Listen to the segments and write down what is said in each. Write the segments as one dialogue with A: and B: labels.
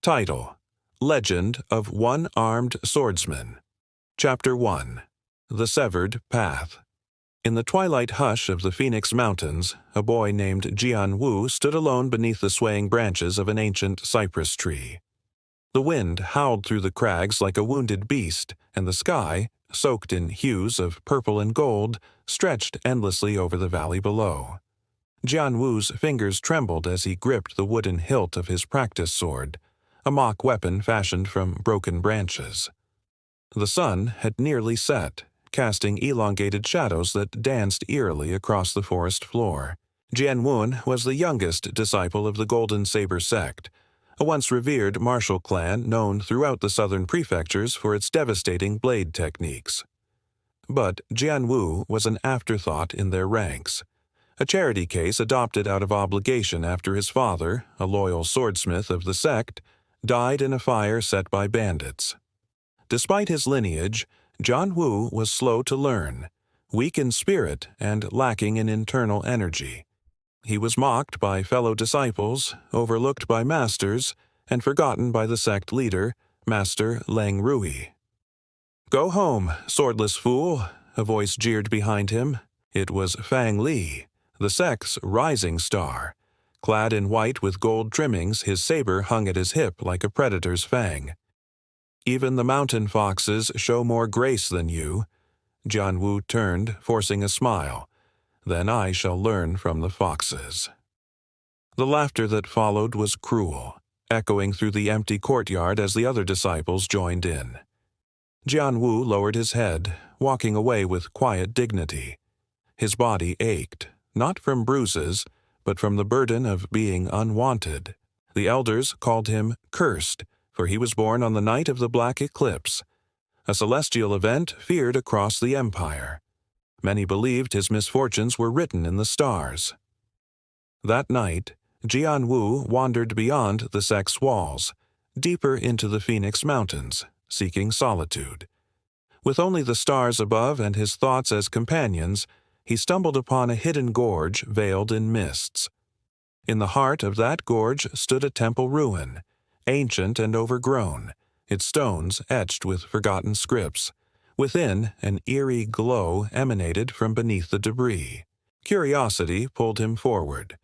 A: Title: Legend of One Armed Swordsman. Chapter 1. The Severed Path. In the twilight hush of the Phoenix Mountains, a boy named Jian Wu stood alone beneath the swaying branches of an ancient cypress tree. The wind howled through the crags like a wounded beast, and the sky, soaked in hues of purple and gold, stretched endlessly over the valley below. Jian Wu's fingers trembled as he gripped the wooden hilt of his practice sword, a mock weapon fashioned from broken branches. The sun had nearly set, casting elongated shadows that danced eerily across the forest floor. Jian Wu was the youngest disciple of the Golden Saber sect, a once revered martial clan known throughout the southern prefectures for its devastating blade techniques. But Jian Wu was an afterthought in their ranks, a charity case adopted out of obligation after his father, a loyal swordsmith of the sect, died in a fire set by bandits. Despite his lineage, Jian Wu was slow to learn, weak in spirit and lacking in internal energy. He was mocked by fellow disciples, overlooked by masters, and forgotten by the sect leader, Master Lang Rui. "Go home, swordless fool," a voice jeered behind him. It was Fang Li, the sect's rising star. Clad in white with gold trimmings, his saber hung at his hip like a predator's fang. "Even the mountain foxes show more grace than you." Jian Wu turned, forcing a smile. "Then I shall learn from the foxes." The laughter that followed was cruel, echoing through the empty courtyard as the other disciples joined in. Jian Wu lowered his head, walking away with quiet dignity. His body ached, not from bruises, but from the burden of being unwanted. The elders called him cursed, for he was born on the night of the Black Eclipse, a celestial event feared across the empire. Many believed his misfortunes were written in the stars. That night, Jian Wu wandered beyond the sect's walls, deeper into the Phoenix Mountains, seeking solitude. With only the stars above and his thoughts as companions, he stumbled upon a hidden gorge veiled in mists. In the heart of that gorge stood a temple ruin, ancient and overgrown, its stones etched with forgotten scripts. Within, an eerie glow emanated from beneath the debris. Curiosity pulled him forward.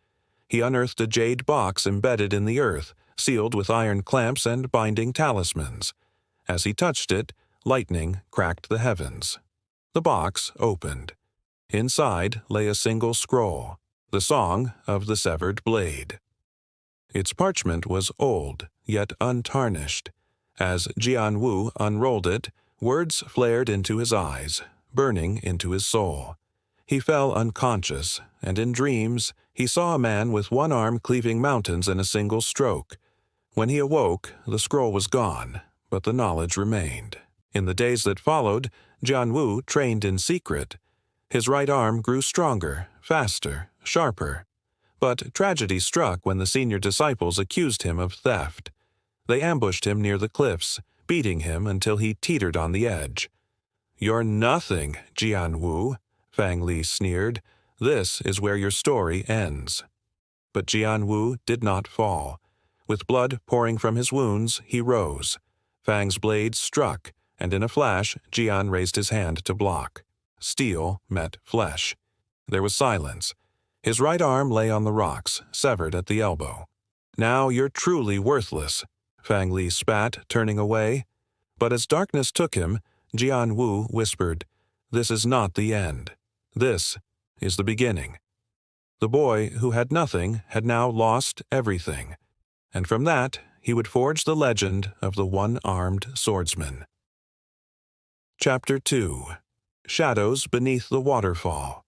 A: He unearthed a jade box embedded in the earth, sealed with iron clamps and binding talismans. As he touched it, lightning cracked the heavens. The box opened. Inside lay a single scroll, the Song of the Severed Blade. Its parchment was old, yet untarnished. As Jian Wu unrolled it, words flared into his eyes, burning into his soul. He fell unconscious, and in dreams he saw a man with one arm cleaving mountains in a single stroke. When he awoke, the scroll was gone, but the knowledge remained. In the days that followed, Jian Wu trained in secret. His right arm grew stronger, faster, sharper. But tragedy struck when the senior disciples accused him of theft. They ambushed him near the cliffs, beating him until he teetered on the edge. "You're nothing, Jian Wu," Fang Li sneered. "This is where your story ends." But Jian Wu did not fall. With blood pouring from his wounds, he rose. Fang's blade struck, and in a flash, Jian raised his hand to block. Steel met flesh. There was silence. His right arm lay on the rocks, severed at the elbow. "Now you're truly worthless," Fang Li spat, turning away. But as darkness took him, Jian Wu whispered, "This is not the end. This is the beginning." The boy who had nothing had now lost everything, and from that he would forge the legend of the One-Armed Swordsman. Chapter 2. Shadows Beneath the Waterfall.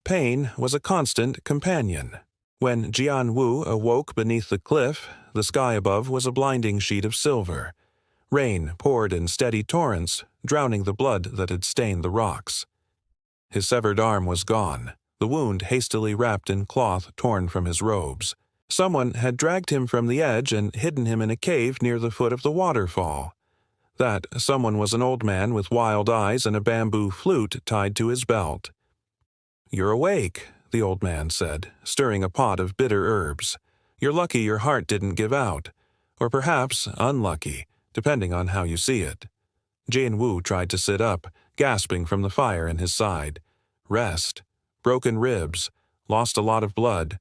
A: Pain was a constant companion. When Jian Wu awoke beneath the cliff, the sky above was a blinding sheet of silver. Rain poured in steady torrents, drowning the blood that had stained the rocks. His severed arm was gone, the wound hastily wrapped in cloth torn from his robes. Someone had dragged him from the edge and hidden him in a cave near the foot of the waterfall. That someone was an old man with wild eyes and a bamboo flute tied to his belt. "You're awake," the old man said, stirring a pot of bitter herbs. "You're lucky your heart didn't give out. or perhaps unlucky, depending on how you see it. Jian-Wu tried to sit up, gasping from the fire in his side. Rest. Broken ribs. Lost a lot of blood.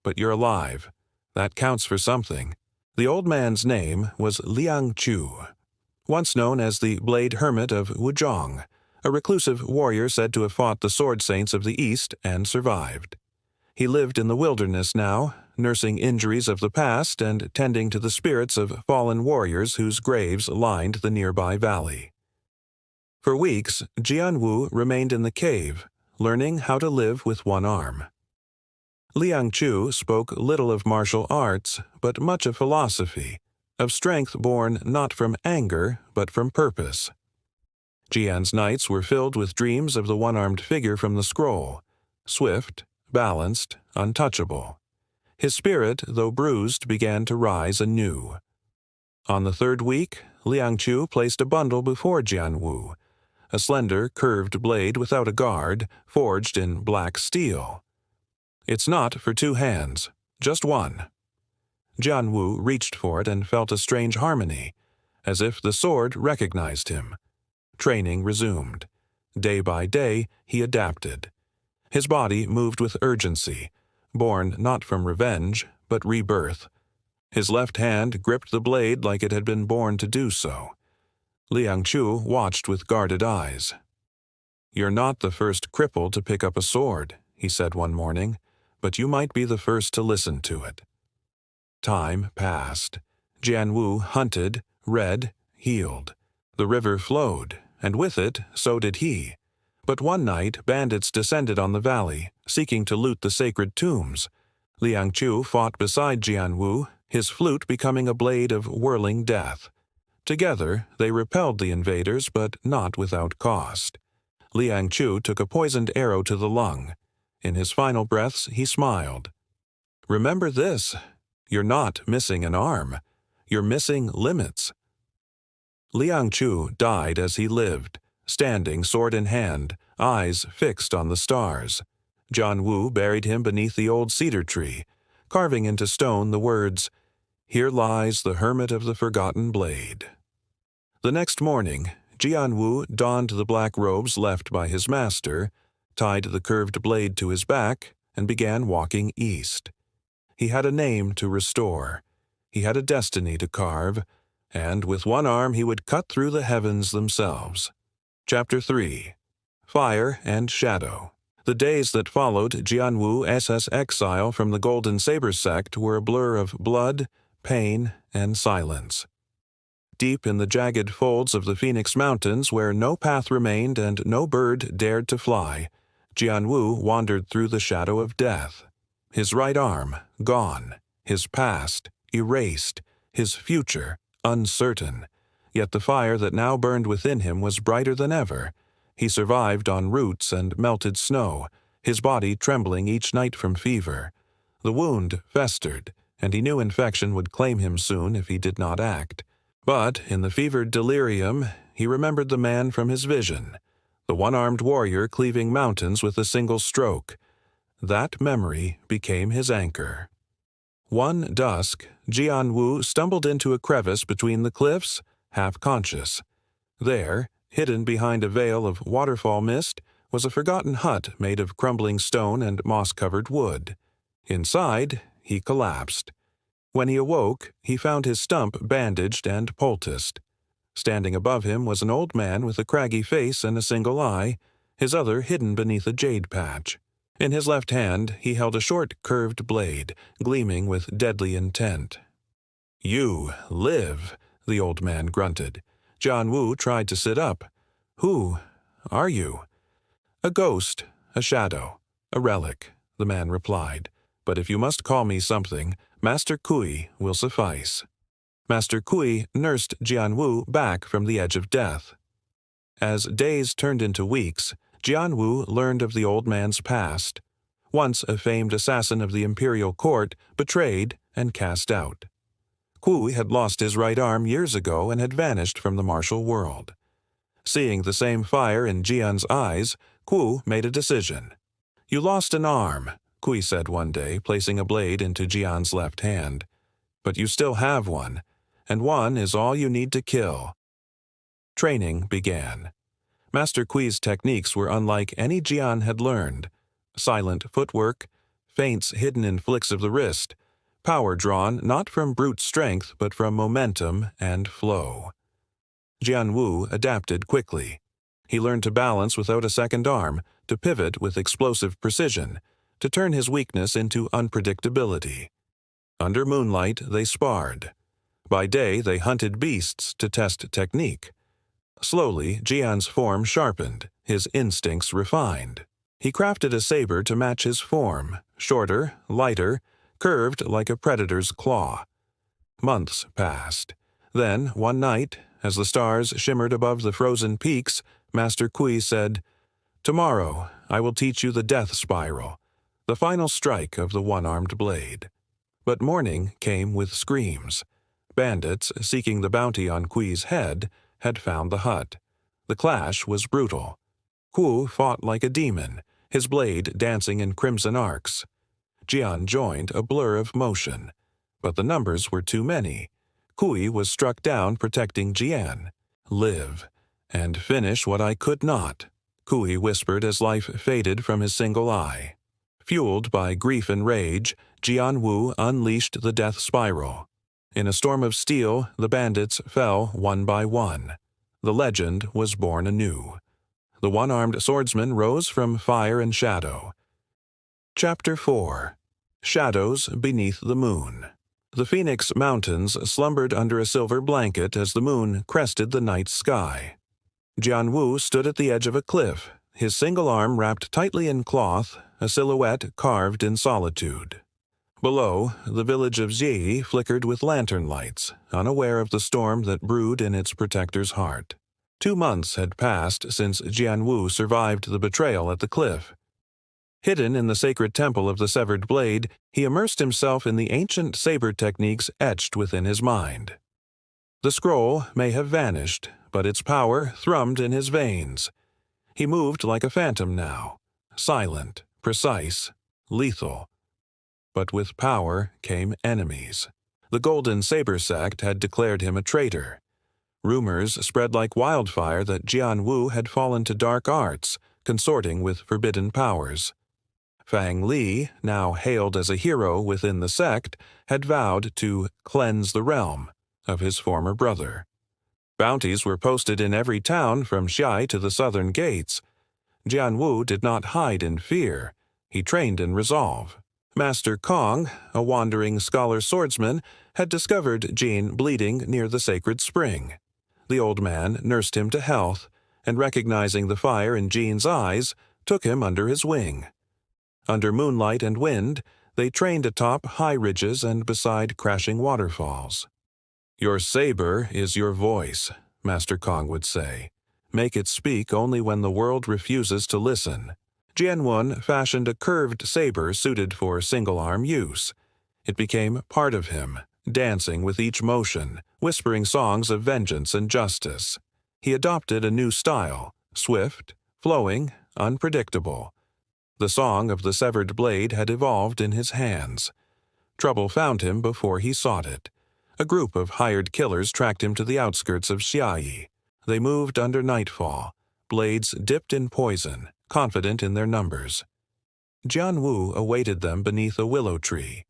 A: But you're alive. That counts for something. The old man's name was Liang Chu, once known as the Blade Hermit of Wuzhong, a reclusive warrior said to have fought the sword saints of the East and survived. He lived in the wilderness now, nursing injuries of the past and tending to the spirits of fallen warriors whose graves lined the nearby valley. For weeks, Jian-Wu remained in the cave, learning how to live with one arm. Liang Chu spoke little of martial arts, but much of philosophy, of strength born not from anger, but from purpose. Jian's nights were filled with dreams of the one-armed figure from the scroll, swift, balanced, untouchable. His spirit, though bruised, began to rise anew. On the third week, Liang Chu placed a bundle before Jian-Wu, a slender, curved blade without a guard, forged in black steel. It's not for two hands, just one. Jian-Wu reached for it and felt a strange harmony, as if the sword recognized him. Training resumed. Day by day, he adapted. His body moved with urgency, born not from revenge, but rebirth. His left hand gripped the blade like it had been born to do so. Liang Chu watched with guarded eyes. "You're not the first cripple to pick up a sword," he said one morning, "but you might be the first to listen to it." Time passed. Jian-Wu hunted, read, healed. The river flowed, and with it, so did he. But one night, bandits descended on the valley, seeking to loot the sacred tombs. Liang Chu fought beside Jian-Wu, his flute becoming a blade of whirling death. Together, they repelled the invaders, but not without cost. Liang Chu took a poisoned arrow to the lung. In his final breaths, he smiled. "Remember this. You're not missing an arm. You're missing limits." Liang Chu died as he lived, standing sword in hand, eyes fixed on the stars. Jian-Wu buried him beneath the old cedar tree, carving into stone the words, "Here lies the hermit of the forgotten blade." The next morning, Jian-Wu donned the black robes left by his master, tied the curved blade to his back, and began walking east. He had a name to restore. He had a destiny to carve, and with one arm he would cut through the heavens themselves. Chapter 3. Fire and Shadow. The days that followed Jian-Wu's exile from the Golden Saber sect were a blur of blood, pain, and silence. Deep in the jagged folds of the Phoenix Mountains, where no path remained and no bird dared to fly, Jian-Wu wandered through the shadow of death. His right arm, gone. His past, erased. His future, uncertain. Yet the fire that now burned within him was brighter than ever. He survived on roots and melted snow, his body trembling each night from fever. The wound festered, and he knew infection would claim him soon if he did not act. But in the fevered delirium, he remembered the man from his vision, the one-armed warrior cleaving mountains with a single stroke. That memory became his anchor. One dusk, Jian-Wu stumbled into a crevice between the cliffs, half-conscious. There, hidden behind a veil of waterfall mist, was a forgotten hut made of crumbling stone and moss-covered wood. Inside, he collapsed. When he awoke, he found his stump bandaged and poulticed. Standing above him was an old man with a craggy face and a single eye, his other hidden beneath a jade patch. In his left hand, he held a short, curved blade, gleaming with deadly intent. "You live," the old man grunted. Jian-Wu tried to sit up. "Who are you?" "A ghost, a shadow, a relic," the man replied. "But if you must call me something, Master Kui will suffice." Master Kui nursed Jian-Wu back from the edge of death. As days turned into weeks, Jian-Wu learned of the old man's past. Once a famed assassin of the imperial court, betrayed and cast out. Kui had lost his right arm years ago and had vanished from the martial world. Seeing the same fire in Jian's eyes, Kui made a decision. "You lost an arm," Kui said one day, placing a blade into Jian's left hand. "But you still have one. and one is all you need to kill. Training began. Master Kui's techniques were unlike any Jian had learned. Silent footwork, feints hidden in flicks of the wrist, power drawn not from brute strength but from momentum and flow. Jian Wu adapted quickly. He learned to balance without a second arm, to pivot with explosive precision, to turn his weakness into unpredictability. Under moonlight, they sparred. By day, they hunted beasts to test technique. Slowly, Jian's form sharpened, his instincts refined. He crafted a saber to match his form, shorter, lighter, curved like a predator's claw. Months passed. Then, one night, as the stars shimmered above the frozen peaks, Master Kui said, "Tomorrow, I will teach you the death spiral, the final strike of the one-armed blade." But morning came with screams. Bandits, seeking the bounty on Kui's head, had found the hut. The clash was brutal. Ku fought like a demon, his blade dancing in crimson arcs. Jian joined, a blur of motion. But the numbers were too many. Kui was struck down protecting Jian. "Live, and finish what I could not," Kui whispered as life faded from his single eye. Fueled by grief and rage, Jian Wu unleashed the death spiral. In a storm of steel, the bandits fell one by one. The legend was born anew. The one-armed swordsman rose from fire and shadow. Chapter 4. Shadows Beneath the Moon. The Phoenix Mountains slumbered under a silver blanket as the moon crested the night sky. Jian Wu stood at the edge of a cliff, his single arm wrapped tightly in cloth, a silhouette carved in solitude. Below, the village of Zhi flickered with lantern lights, unaware of the storm that brewed in its protector's heart. 2 months had passed since Jian Wu survived the betrayal at the cliff. Hidden in the sacred temple of the severed blade, he immersed himself in the ancient saber techniques etched within his mind. The scroll may have vanished, but its power thrummed in his veins. He moved like a phantom now, silent, precise, lethal. But with power came enemies. The Golden Saber sect had declared him a traitor. Rumors spread like wildfire that Jian Wu had fallen to dark arts, consorting with forbidden powers. Fang Li, now hailed as a hero within the sect, had vowed to cleanse the realm of his former brother. Bounties were posted in every town from Xiai to the southern gates. Jian Wu did not hide in fear. He trained in resolve. Master Kong, a wandering scholar swordsman, had discovered Jin bleeding near the sacred spring. The old man nursed him to health, and recognizing the fire in Jin's eyes, took him under his wing. Under moonlight and wind, they trained atop high ridges and beside crashing waterfalls. "Your saber is your voice," Master Kong would say. "Make it speak only when the world refuses to listen." Jianwen fashioned a curved saber suited for single-arm use. It became part of him, dancing with each motion, whispering songs of vengeance and justice. He adopted a new style, swift, flowing, unpredictable. The song of the severed blade had evolved in his hands. Trouble found him before he sought it. A group of hired killers tracked him to the outskirts of Xiayi. They moved under nightfall, blades dipped in poison, confident in their numbers. Jian Wu awaited them beneath a willow tree.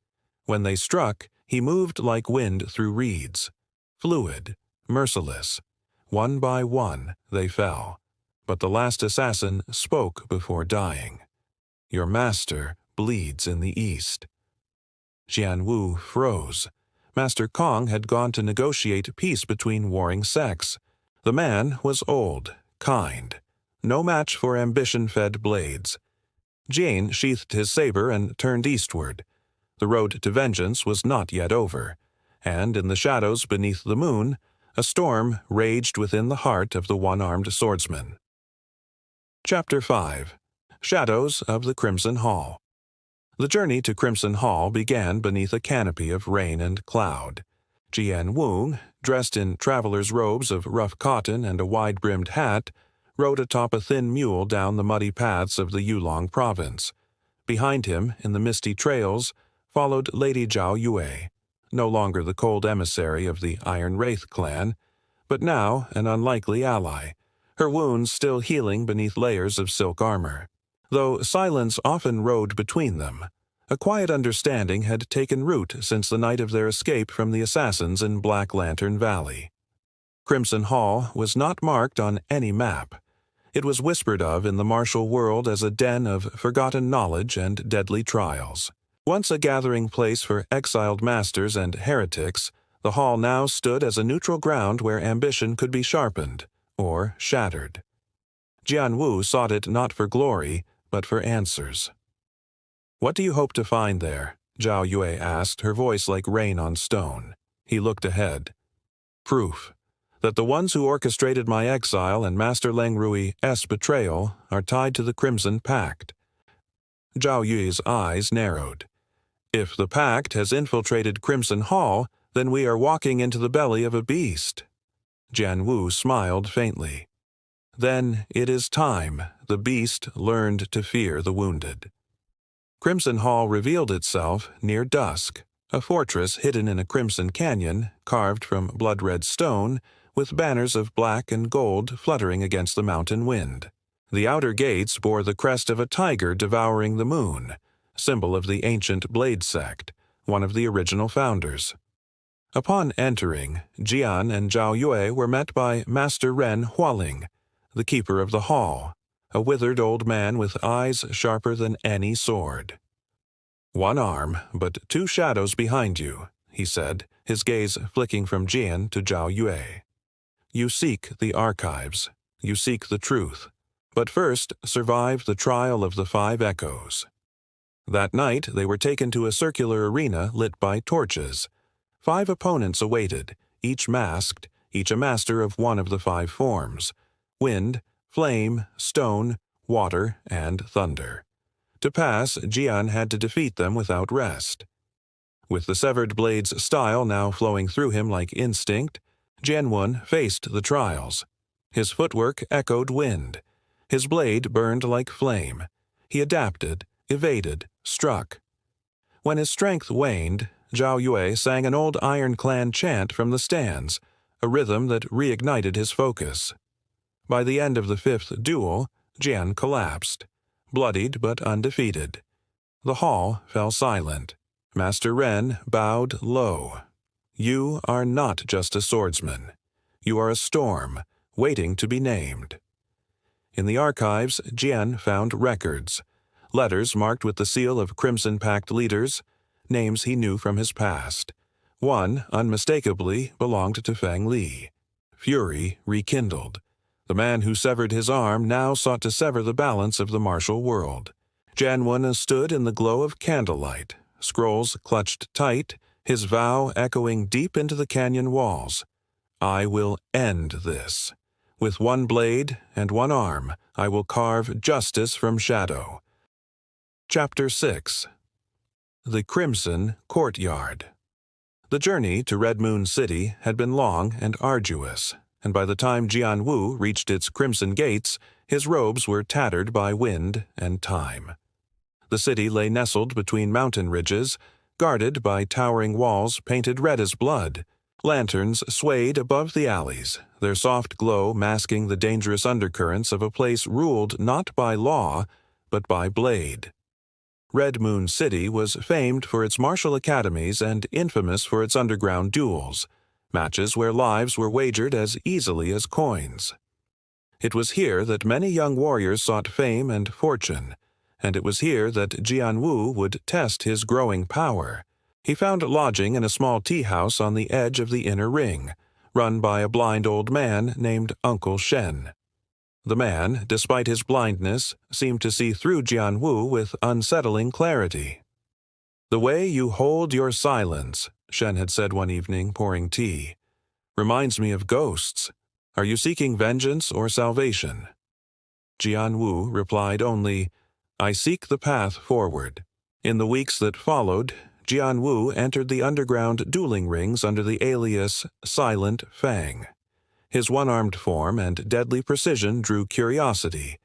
A: When they struck, he moved like wind through reeds. Fluid, merciless. One by one, they fell. But the last assassin spoke before dying. "Your master bleeds in the east." Jian Wu froze. Master Kong had gone to negotiate peace between warring sects. The man was old, kind. No match for ambition-fed blades. Jin sheathed his saber and turned eastward. The road to vengeance was not yet over, and in the shadows beneath the moon, a storm raged within the heart of the one-armed swordsman. Chapter 5. Shadows of the Crimson Hall. The journey to Crimson Hall began beneath a canopy of rain and cloud. Jian Wu, dressed in traveler's robes of rough cotton and a wide-brimmed hat, rode atop a thin mule down the muddy paths of the Yulong province. Behind him, in the misty trails, followed Lady Zhao Yue. no longer the cold emissary of the Iron Wraith clan, but now an unlikely ally, her wounds still healing beneath layers of silk armor. Though silence often rode between them, a quiet understanding had taken root since the night of their escape from the assassins in Black Lantern Valley. Crimson Hall was not marked on any map. It was whispered of in the martial world as a den of forgotten knowledge and deadly trials. Once a gathering place for exiled masters and heretics, the hall now stood as a neutral ground where ambition could be sharpened or shattered. Jian Wu sought it not for glory, but for answers. "What do you hope to find there?" Zhao Yue asked, her voice like rain on stone. He looked ahead. "Proof that the ones who orchestrated my exile and Master Leng Rui's betrayal are tied to the Crimson Pact." Zhao Yue's eyes narrowed. "If the Pact has infiltrated Crimson Hall, then we are walking into the belly of a beast." Jian Wu smiled faintly. "Then it is time the beast learned to fear the wounded." Crimson Hall revealed itself near dusk, a fortress hidden in a crimson canyon carved from blood-red stone with banners of black and gold fluttering against the mountain wind. The outer gates bore the crest of a tiger devouring the moon, symbol of the ancient Blade Sect, one of the original founders. Upon entering, Jian and Zhao Yue were met by Master Ren Hualing, the keeper of the hall, a withered old man with eyes sharper than any sword. "One arm, but two shadows behind you," he said, his gaze flicking from Jian to Zhao Yue. "You seek the archives. You seek the truth. But first, survive the trial of the 5 echoes." That night, they were taken to a circular arena lit by torches. 5 opponents awaited, each masked, each a master of one of the 5 forms: wind, flame, stone, water, and thunder. To pass, Jian had to defeat them without rest. With the severed blade's style now flowing through him like instinct, Jianwen faced the trials. His footwork echoed wind. His blade burned like flame. He adapted, evaded, struck. When his strength waned, Zhao Yue sang an old Iron Clan chant from the stands, a rhythm that reignited his focus. By the end of the 5th duel, Jian collapsed, bloodied but undefeated. The hall fell silent. Master Ren bowed low. "You are not just a swordsman. You are a storm, waiting to be named." In the archives, Jian found records, letters marked with the seal of Crimson Pact leaders, names he knew from his past. One, unmistakably, belonged to Fang Li. Fury rekindled. The man who severed his arm now sought to sever the balance of the martial world. Jianwen stood in the glow of candlelight, scrolls clutched tight, his vow echoing deep into the canyon walls. "I will end this. With one blade and one arm, I will carve justice from shadow." Chapter 6. The Crimson Courtyard. The journey to Red Moon City had been long and arduous, and by the time Jian Wu reached its crimson gates, his robes were tattered by wind and time. The city lay nestled between mountain ridges, guarded by towering walls painted red as blood. Lanterns swayed above the alleys, their soft glow masking the dangerous undercurrents of a place ruled not by law, but by blade. Red Moon City was famed for its martial academies and infamous for its underground duels, matches where lives were wagered as easily as coins. It was here that many young warriors sought fame and fortune, and it was here that Jian Wu would test his growing power. He found lodging in a small tea house on the edge of the inner ring, run by a blind old man named Uncle Shen. The man, despite his blindness, seemed to see through Jian Wu with unsettling clarity. "The way you hold your silence," Shen had said one evening, pouring tea, "reminds me of ghosts. Are you seeking vengeance or salvation?" Jian Wu replied only, "I seek the path forward." In the weeks that followed, Jian Wu entered the underground dueling rings under the alias Silent Fang. His one-armed form and deadly precision drew curiosity,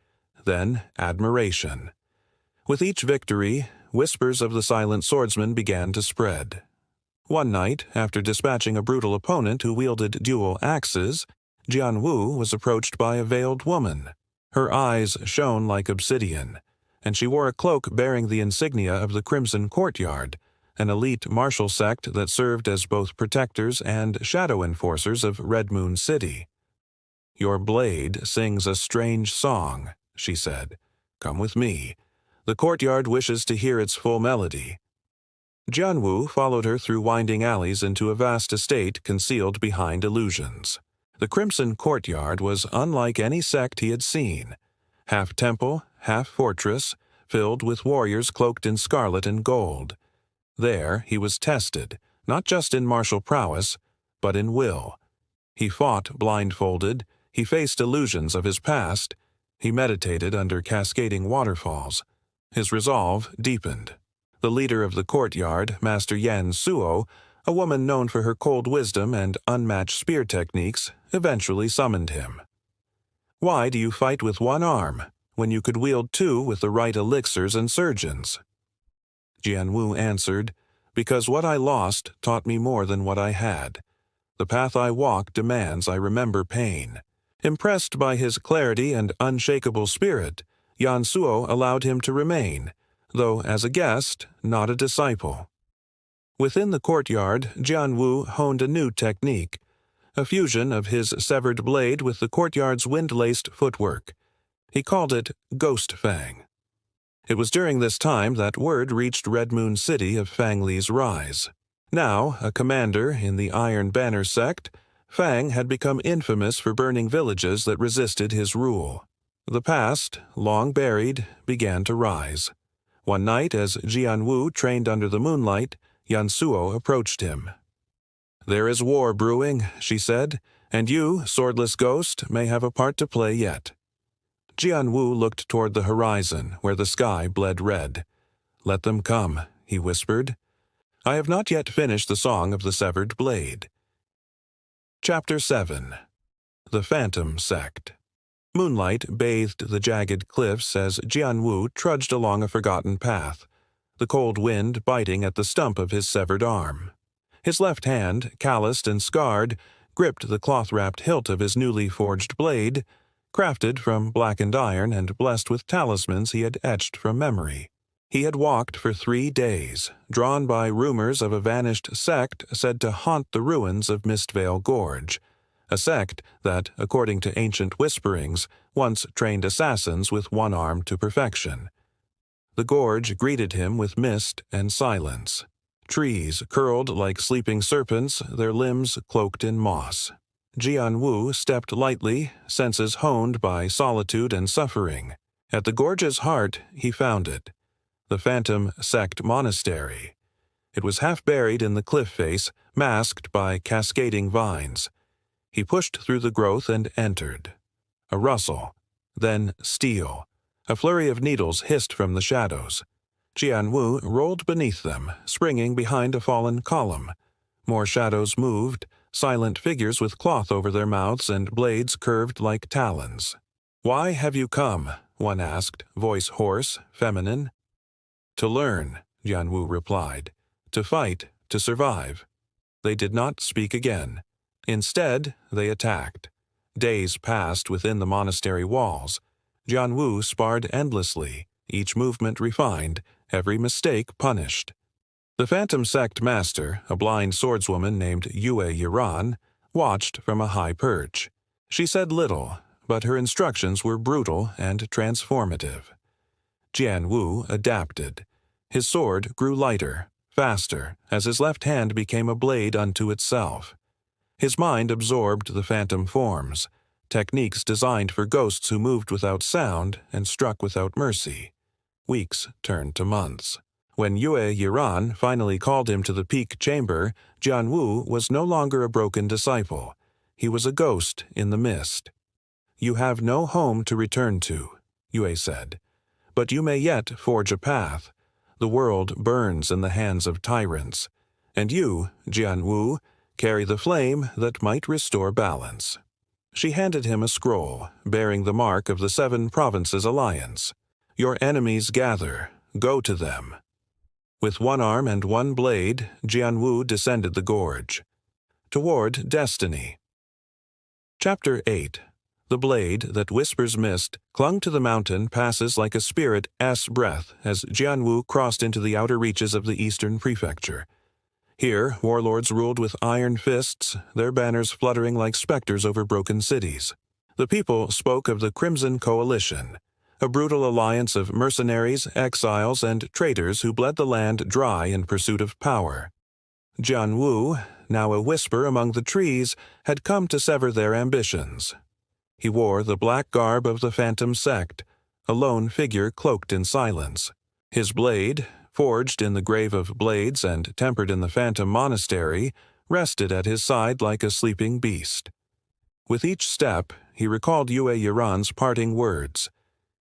A: then admiration. With each victory, whispers of the silent swordsman began to spread. One night, after dispatching a brutal opponent who wielded dual axes, Jian Wu was approached by a veiled woman. Her eyes shone like obsidian, and she wore a cloak bearing the insignia of the Crimson Courtyard, an elite martial sect that served as both protectors and shadow enforcers of Red Moon City. "Your blade sings a strange song," she said. "Come with me. The courtyard wishes to hear its full melody." Jian Wu followed her through winding alleys into a vast estate concealed behind illusions. The Crimson Courtyard was unlike any sect he had seen, half temple, half fortress, filled with warriors cloaked in scarlet and gold. There he was tested, not just in martial prowess, but in will. He fought blindfolded, he faced illusions of his past, he meditated under cascading waterfalls. His resolve deepened. The leader of the courtyard, Master Yan Suo, a woman known for her cold wisdom and unmatched spear techniques, eventually summoned him. "Why do you fight with one arm, when you could wield two with the right elixirs and surgeons?" Jian Wu answered, "Because what I lost taught me more than what I had. The path I walk demands I remember pain." Impressed by his clarity and unshakable spirit, Yan Suo allowed him to remain, though as a guest, not a disciple. Within the courtyard, Jian Wu honed a new technique, a fusion of his severed blade with the courtyard's wind-laced footwork. He called it Ghost Fang. It was during this time that word reached Red Moon City of Fang Li's rise. Now a commander in the Iron Banner sect, Fang had become infamous for burning villages that resisted his rule. The past, long buried, began to rise. One night, as Jian Wu trained under the moonlight, Yan Suo approached him. "There is war brewing," she said, "and you, swordless ghost, may have a part to play yet." Jian Wu looked toward the horizon, where the sky bled red. "Let them come," he whispered. "I have not yet finished the song of the severed blade." Chapter 7. The Phantom Sect. Moonlight bathed the jagged cliffs as Jian Wu trudged along a forgotten path, the cold wind biting at the stump of his severed arm. His left hand, calloused and scarred, gripped the cloth-wrapped hilt of his newly forged blade, crafted from blackened iron and blessed with talismans he had etched from memory. He had walked for 3 days, drawn by rumors of a vanished sect said to haunt the ruins of Mistvale Gorge, a sect that, according to ancient whisperings, once trained assassins with one arm to perfection. The gorge greeted him with mist and silence. Trees curled like sleeping serpents, their limbs cloaked in moss. Jian Wu stepped lightly, senses honed by solitude and suffering. At the gorge's heart, he found it. The Phantom Sect Monastery. It was half buried in the cliff face, masked by cascading vines. He pushed through the growth and entered. A rustle, then steel. A flurry of needles hissed from the shadows. Jian Wu rolled beneath them, springing behind a fallen column. More shadows moved, silent figures with cloth over their mouths and blades curved like talons. "Why have you come?" one asked, voice hoarse, feminine. "To learn," Jian Wu replied. "To fight, to survive." They did not speak again. Instead, they attacked. Days passed within the monastery walls. Jian Wu sparred endlessly, each movement refined, every mistake punished. The Phantom Sect master, a blind swordswoman named Yue Yiran, watched from a high perch. She said little, but her instructions were brutal and transformative. Jian Wu adapted. His sword grew lighter, faster, as his left hand became a blade unto itself. His mind absorbed the phantom forms, techniques designed for ghosts who moved without sound and struck without mercy. Weeks turned to months. When Yue Yiran finally called him to the peak chamber, Jian Wu was no longer a broken disciple. He was a ghost in the mist. "You have no home to return to," Yue said. "But you may yet forge a path. The world burns in the hands of tyrants. And you, Jian Wu, carry the flame that might restore balance." She handed him a scroll, bearing the mark of the 7 Provinces Alliance. "Your enemies gather. Go to them." With one arm and one blade, Jianwu descended the gorge. Toward destiny. Chapter 8. The blade that whispers mist clung to the mountain passes like a spirit's breath as Jianwu crossed into the outer reaches of the eastern prefecture. Here, warlords ruled with iron fists, their banners fluttering like specters over broken cities. The people spoke of the Crimson Coalition, a brutal alliance of mercenaries, exiles, and traitors who bled the land dry in pursuit of power. Jianwu, now a whisper among the trees, had come to sever their ambitions. He wore the black garb of the Phantom Sect, a lone figure cloaked in silence. His blade, forged in the grave of blades and tempered in the Phantom Monastery, rested at his side like a sleeping beast. With each step, he recalled Yue Yiran's parting words.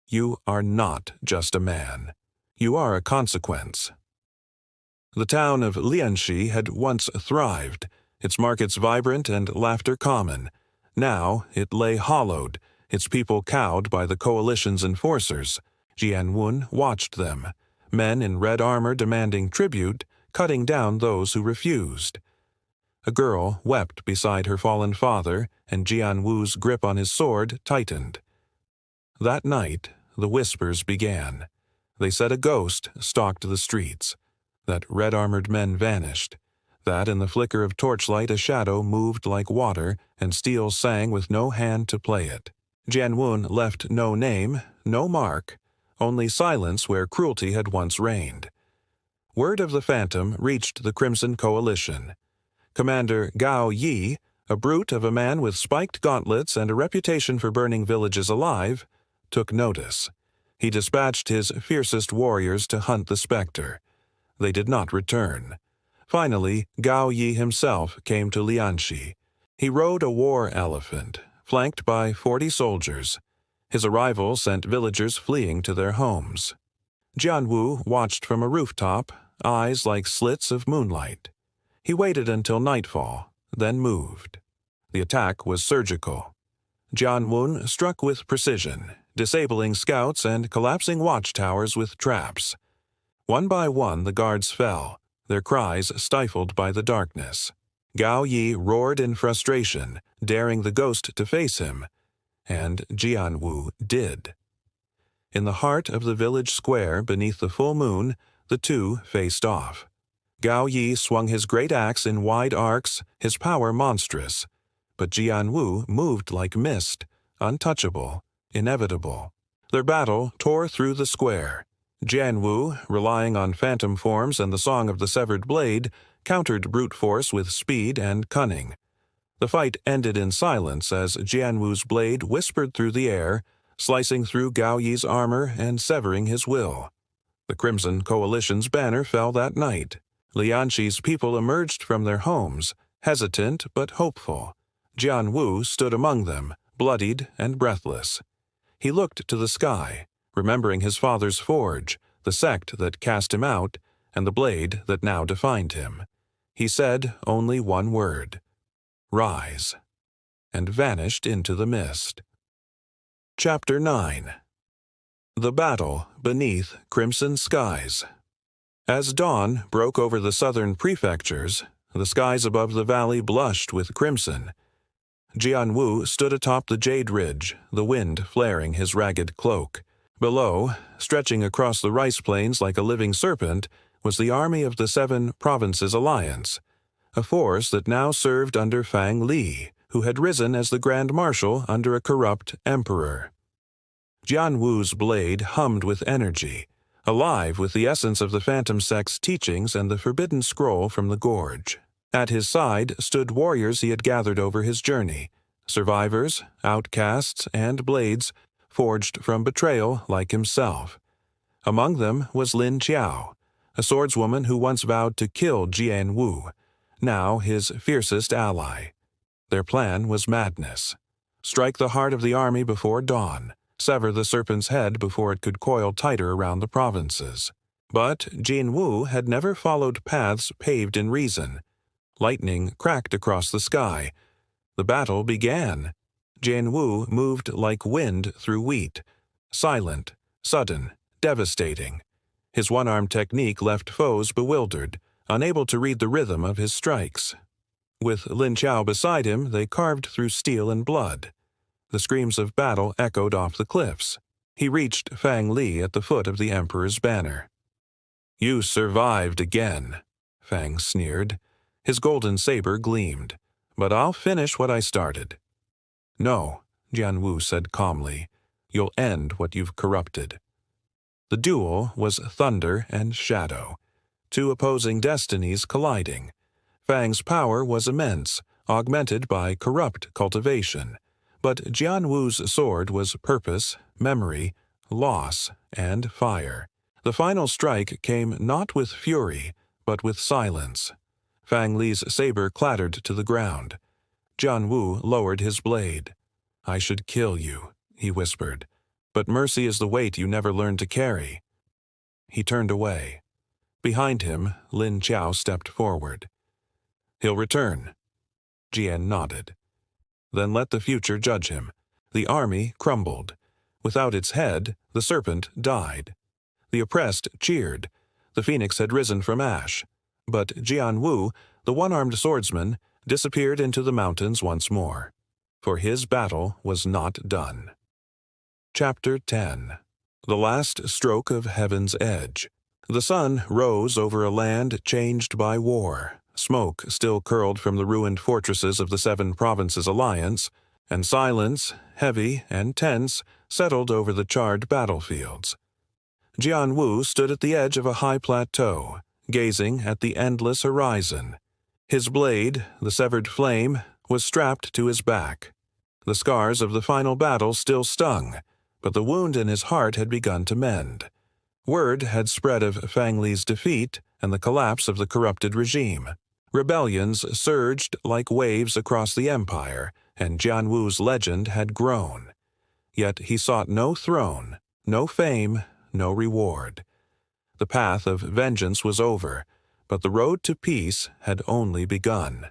A: "You are not just a man. You are a consequence." The town of Lianxi had once thrived, its markets vibrant and laughter common. Now it lay hollowed, its people cowed by the coalition's enforcers. Jianwu watched them, men in red armor demanding tribute, cutting down those who refused. A girl wept beside her fallen father, and Jianwu's grip on his sword tightened. That night, the whispers began. They said a ghost stalked the streets, that red-armored men vanished, that in the flicker of torchlight a shadow moved like water and steel sang with no hand to play it. Jianwu left no name, no mark, only silence where cruelty had once reigned. Word of the Phantom reached the Crimson Coalition. Commander Gao Yi, a brute of a man with spiked gauntlets and a reputation for burning villages alive, took notice. He dispatched his fiercest warriors to hunt the specter. They did not return. Finally, Gao Yi himself came to Lianxi. He rode a war elephant, flanked by 40 soldiers. His arrival sent villagers fleeing to their homes. Jianwu watched from a rooftop, eyes like slits of moonlight. He waited until nightfall, then moved. The attack was surgical. Jianwu struck with precision, disabling scouts and collapsing watchtowers with traps. One by one the guards fell, their cries stifled by the darkness. Gao Yi roared in frustration, daring the ghost to face him, and Jianwu did. In the heart of the village square beneath the full moon, the two faced off. Gao Yi swung his great axe in wide arcs, his power monstrous, but Jianwu moved like mist, untouchable, inevitable. Their battle tore through the square. Jianwu, relying on phantom forms and the song of the severed blade, countered brute force with speed and cunning. The fight ended in silence as Jianwu's blade whispered through the air, slicing through Gao Yi's armor and severing his will. The Crimson Coalition's banner fell that night. Lianxi's people emerged from their homes, hesitant but hopeful. Jianwu stood among them, bloodied and breathless. He looked to the sky, remembering his father's forge, the sect that cast him out, and the blade that now defined him. He said only one word, "Rise," and vanished into the mist. Chapter 9. The Battle Beneath Crimson Skies. As dawn broke over the southern prefectures, the skies above the valley blushed with crimson. Jianwu stood atop the jade ridge, the wind flaring his ragged cloak. Below, stretching across the rice plains like a living serpent, was the army of the 7 Provinces Alliance, a force that now served under Fang Li, who had risen as the Grand Marshal under a corrupt emperor. Jianwu's blade hummed with energy, alive with the essence of the Phantom Sect's teachings and the forbidden scroll from the gorge. At his side stood warriors he had gathered over his journey, survivors, outcasts, and blades forged from betrayal like himself. Among them was Lin Jian, a swordswoman who once vowed to kill Jianwu, now his fiercest ally. Their plan was madness. Strike the heart of the army before dawn, sever the serpent's head before it could coil tighter around the provinces. But Jianwu had never followed paths paved in reason. Lightning cracked across the sky. The battle began. Jianwu moved like wind through wheat, silent, sudden, devastating. His one-arm technique left foes bewildered, unable to read the rhythm of his strikes. With Lin Jian beside him, they carved through steel and blood. The screams of battle echoed off the cliffs. He reached Fang Li at the foot of the Emperor's banner. "You survived again," Fang sneered. His golden saber gleamed. "But I'll finish what I started." "No," Jian Wu said calmly. "You'll end what you've corrupted." The duel was thunder and shadow, two opposing destinies colliding. Fang's power was immense, augmented by corrupt cultivation, but Jian Wu's sword was purpose, memory, loss, and fire. The final strike came not with fury, but with silence. Fang Li's saber clattered to the ground. Jian Wu lowered his blade. "I should kill you," he whispered, "but mercy is the weight you never learned to carry." He turned away. Behind him, Lin Jian stepped forward. "He'll return." Jian nodded. "Then let the future judge him." The army crumbled. Without its head, the serpent died. The oppressed cheered. The phoenix had risen from ash. But Jian Wu, the one-armed swordsman, disappeared into the mountains once more. For his battle was not done. Chapter 10. The Last Stroke of Heaven's Edge. The sun rose over a land changed by war. Smoke still curled from the ruined fortresses of the Seven Provinces Alliance, and silence, heavy and tense, settled over the charred battlefields. Jian Wu stood at the edge of a high plateau, gazing at the endless horizon. His blade, the severed flame, was strapped to his back. The scars of the final battle still stung, but the wound in his heart had begun to mend. Word had spread of Fang Li's defeat and the collapse of the corrupted regime. Rebellions surged like waves across the empire, and Jian Wu's legend had grown. Yet he sought no throne, no fame, no reward. The path of vengeance was over, but the road to peace had only begun.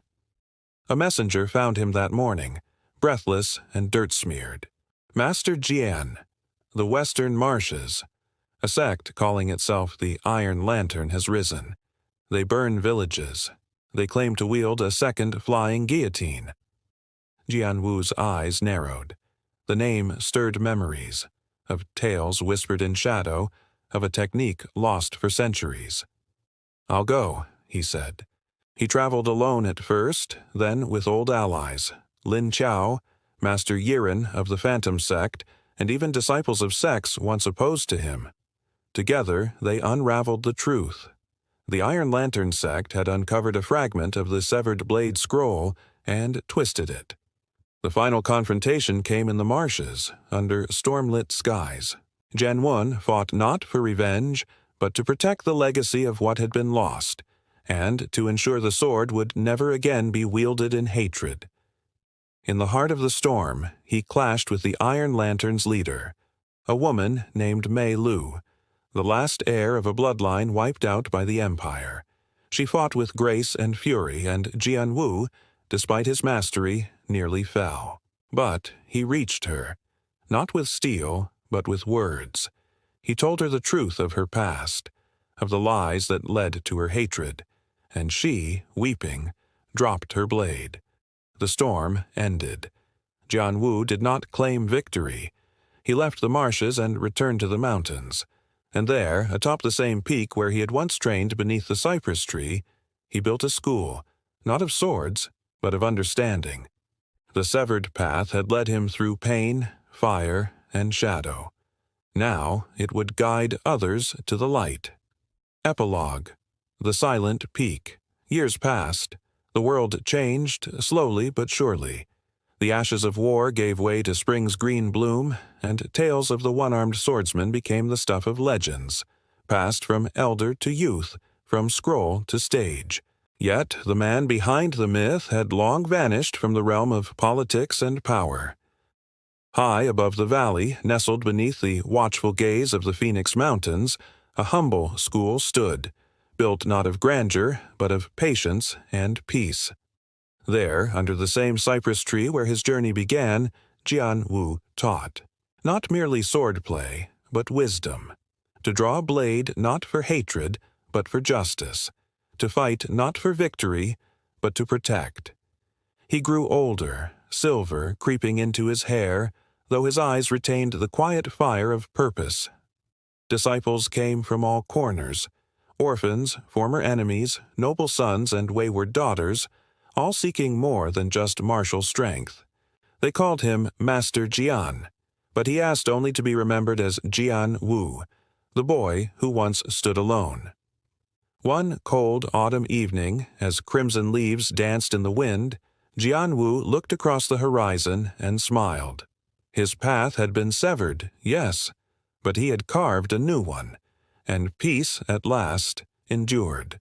A: A messenger found him that morning, breathless and dirt-smeared. "Master Jian, the Western Marshes. A sect calling itself the Iron Lantern has risen. They burn villages. They claim to wield a second flying guillotine." Jian Wu's eyes narrowed. The name stirred memories, of tales whispered in shadow, of a technique lost for centuries. "I'll go," he said. He traveled alone at first, then with old allies, Lin Jian, Master Yiren of the Phantom Sect, and even disciples of sects once opposed to him. Together, they unraveled the truth. The Iron Lantern sect had uncovered a fragment of the severed blade scroll and twisted it. The final confrontation came in the marshes, under storm-lit skies. Jian Wu fought not for revenge, but to protect the legacy of what had been lost, and to ensure the sword would never again be wielded in hatred. In the heart of the storm, he clashed with the Iron Lantern's leader, a woman named Mei Lu, the last heir of a bloodline wiped out by the Empire. She fought with grace and fury, and Jian Wu, despite his mastery, nearly fell. But he reached her, not with steel, but with words. He told her the truth of her past, of the lies that led to her hatred, and she, weeping, dropped her blade. The storm ended. Jian Wu did not claim victory. He left the marshes and returned to the mountains. And there, atop the same peak where he had once trained beneath the cypress tree, he built a school, not of swords, but of understanding. The severed path had led him through pain, fire, and shadow. Now it would guide others to the light. Epilogue. The Silent Peak. Years passed. The world changed, slowly but surely. The ashes of war gave way to spring's green bloom, and tales of the one-armed swordsman became the stuff of legends, passed from elder to youth, from scroll to stage. Yet the man behind the myth had long vanished from the realm of politics and power. High above the valley, nestled beneath the watchful gaze of the Phoenix Mountains, a humble school stood, built not of grandeur, but of patience and peace. There, under the same cypress tree where his journey began, Jian Wu taught. Not merely swordplay, but wisdom. to draw a blade not for hatred, but for justice, to fight not for victory, but to protect. He grew older, silver creeping into his hair, though his eyes retained the quiet fire of purpose. Disciples came from all corners, orphans, former enemies, noble sons, and wayward daughters, all seeking more than just martial strength. They called him Master Jian, but he asked only to be remembered as Jian Wu, the boy who once stood alone. One cold autumn evening, as crimson leaves danced in the wind, Jian Wu looked across the horizon and smiled. His path had been severed, yes, but he had carved a new one, and peace at last endured.